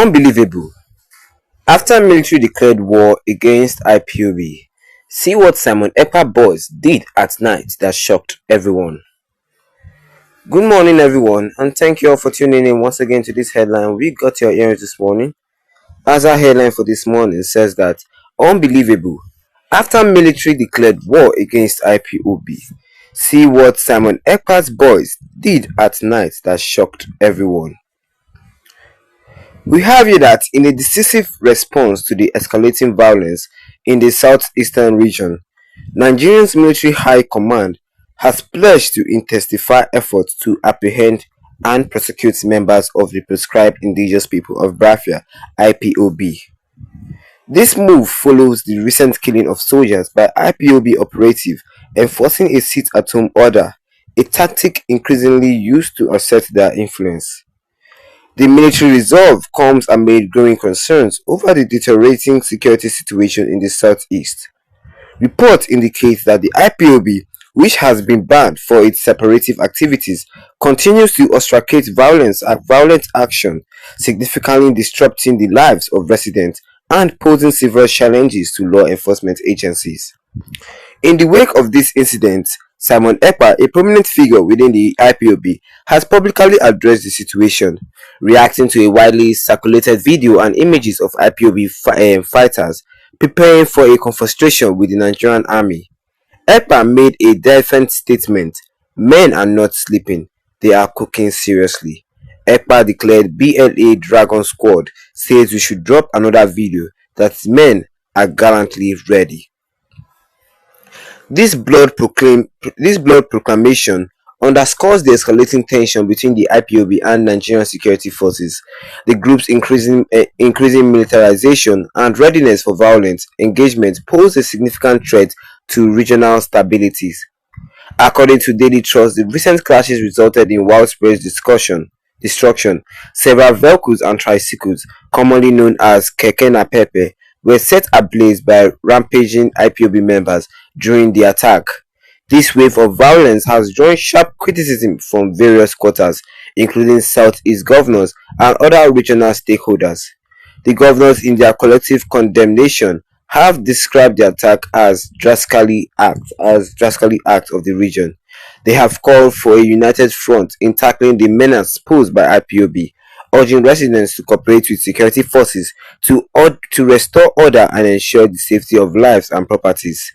Unbelievable. After military declared war against Ipob, see what Simon Ekpa boys did at night that shocked everyone. Good morning, everyone, and thank you all for tuning in once again to this headline. We got your ears this morning. As our headline for this morning says that unbelievable. After military declared war against Ipob, see what Simon Ekpa's boys did at night that shocked everyone. We have here that in a decisive response to the escalating violence in the southeastern region, Nigeria's military high command has pledged to intensify efforts to apprehend and prosecute members of the proscribed indigenous people of Biafra (IPOB). This move follows the recent killing of soldiers by IPOB operative enforcing a sit-at-home order, a tactic increasingly used to assert their influence. The military resolve comes amid growing concerns over the deteriorating security situation in the southeast. Reports indicate that the IPOB, which has been banned for its separative activities, continues to ostracate violent action, significantly disrupting the lives of residents and posing several challenges to law enforcement agencies. In the wake of this incident, Simon Ekpa, a prominent figure within the IPOB, has publicly addressed the situation, reacting to a widely circulated video and images of IPOB fighters preparing for a confrontation with the Nigerian army. Ekpa made a defiant statement: "Men are not sleeping, they are cooking seriously." Ekpa declared BLA Dragon Squad says we should drop another video that men are gallantly ready. This blood proclamation underscores the escalating tension between the IPOB and Nigerian security forces, the group's increasing militarization and readiness for violent engagement pose a significant threat to regional stability. According to Daily Trust, the recent clashes resulted in widespread destruction. Several vehicles and tricycles, commonly known as keke napepe, were set ablaze by rampaging IPOB members during the attack. This wave of violence has drawn sharp criticism from various quarters, including Southeast governors and other regional stakeholders. The governors, in their collective condemnation, have described the attack as drastically act of the region. They have called for a united front in tackling the menace posed by IPOB, urging residents to cooperate with security forces to restore order and ensure the safety of lives and properties.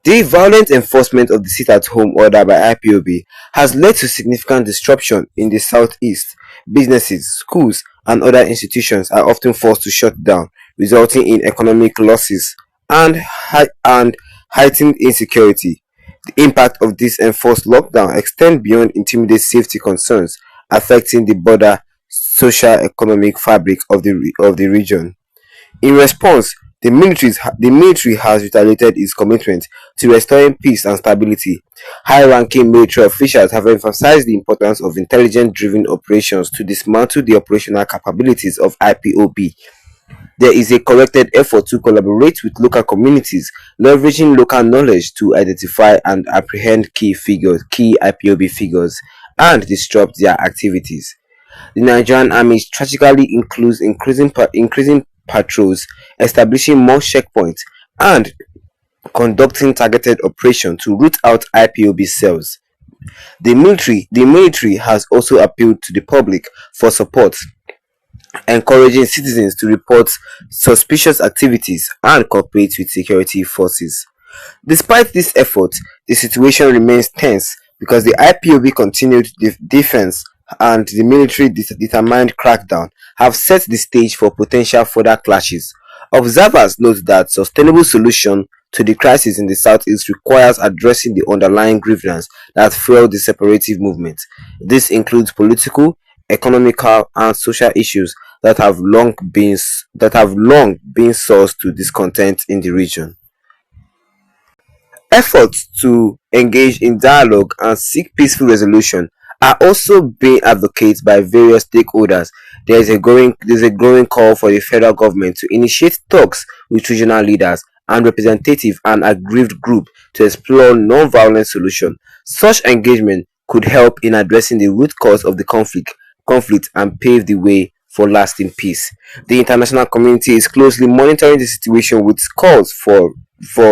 The violent enforcement of the sit-at-home order by IPOB has led to significant disruption in the southeast. Businesses, schools, and other institutions are often forced to shut down, resulting in economic losses and heightened insecurity. The impact of this enforced lockdown extends beyond immediate safety concerns, affecting the broader socio-economic fabric of the region. In response, the military has reiterated its commitment to restoring peace and stability. High-ranking military officials have emphasized the importance of intelligence-driven operations to dismantle the operational capabilities of IPOB. There is a corrected effort to collaborate with local communities, leveraging local knowledge to identify and apprehend key IPOB figures, and disrupt their activities. The Nigerian army strategically includes increasing patrols, establishing more checkpoints, and conducting targeted operations to root out IPOB cells. The military has also appealed to the public for support, encouraging citizens to report suspicious activities and cooperate with security forces. Despite this effort, the situation remains tense because the IPOB continued defense and the military determined crackdown have set the stage for potential further clashes. Observers note that sustainable solution to the crisis in the southeast requires addressing the underlying grievances that fuel the separative movement. This includes political, economical, and social issues that have long been source to discontent in the region. Efforts to engage in dialogue and seek peaceful resolution are also being advocated by various stakeholders. There is a growing call for the federal government to initiate talks with regional leaders and representative and aggrieved groups to explore non-violent solutions. Such engagement could help in addressing the root cause of the conflict and pave the way for lasting peace. The international community is closely monitoring the situation with calls for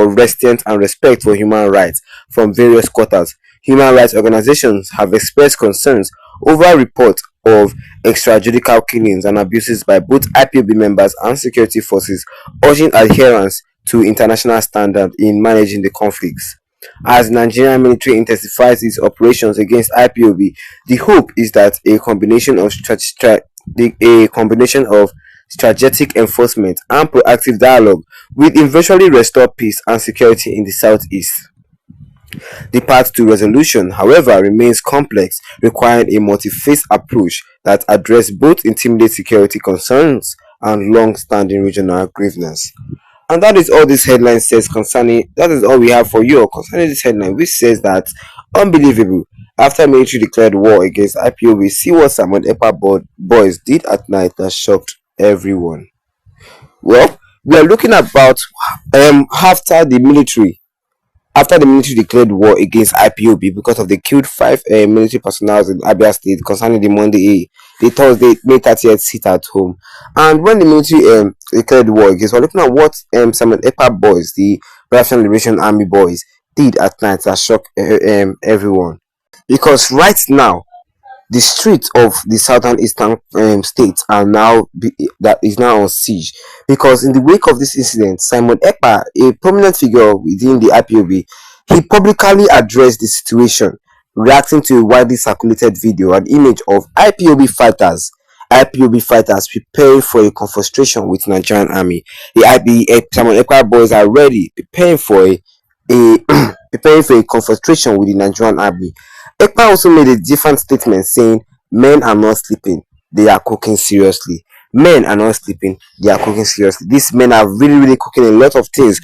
restraint and respect for human rights from various quarters. Human rights organizations have expressed concerns over reports of extrajudicial killings and abuses by both IPOB members and security forces, urging adherence to international standards in managing the conflicts. As Nigerian military intensifies its operations against IPOB, the hope is that a combination of strategic enforcement and proactive dialogue will eventually restore peace and security in the southeast. The path to resolution, however, remains complex, requiring a multi-phase approach that addresses both immediate security concerns and long-standing regional grievances. And that is all this headline says concerning. That is all we have for you concerning this headline, which says that unbelievable. After military declared war against IPOB, see what Simon Ekpa boys did at night that shocked everyone. Well, we are looking about after the military declared war against IPOB because of the killed five military personnel in Abia State concerning the Thursday, May 30th sit at home. And when the military declared war against, we're looking at what some EPA boys, the Russian Liberation Army boys, did at night that shocked everyone. Because right now, the streets of the southern eastern states are that is now on siege because in the wake of this incident, Simon Ekpa, a prominent figure within the IPOB, he publicly addressed the situation, reacting to a widely circulated video and image of IPOB fighters preparing for a confrontation with Nigerian army. The Simon Ekpa boys are ready, a preparing for a confrontation with the Nigerian army. Ekpa also made a different statement saying, "Men are not sleeping, they are cooking seriously. Men are not sleeping, they are cooking seriously. These men are really, really cooking a lot of things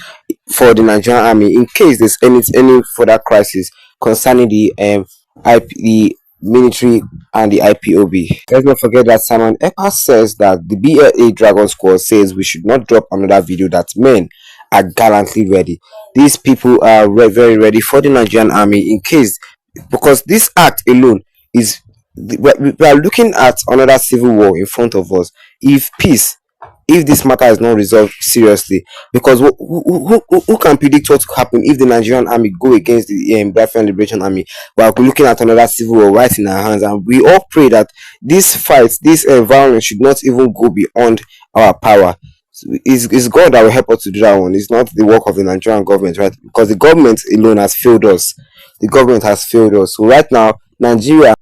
for the Nigerian army in case there's any further crisis concerning the military and the IPOB." Let's not forget that Simon Ekpa says that the BLA Dragon Squad says we should not drop another video that men are gallantly ready. These people are very ready for the Nigerian army in case, because this act alone is we are looking at another civil war in front of us if this matter is not resolved seriously, because who can predict what will happen if the Nigerian army go against the Biafran Liberation Army? We are looking at another civil war right in our hands, and we all pray that this violence should not even go beyond our power. It's God that will help us to do that one. It's not the work of the Nigerian government, right? Because the government alone has failed us. The government has failed us. So right now, Nigeria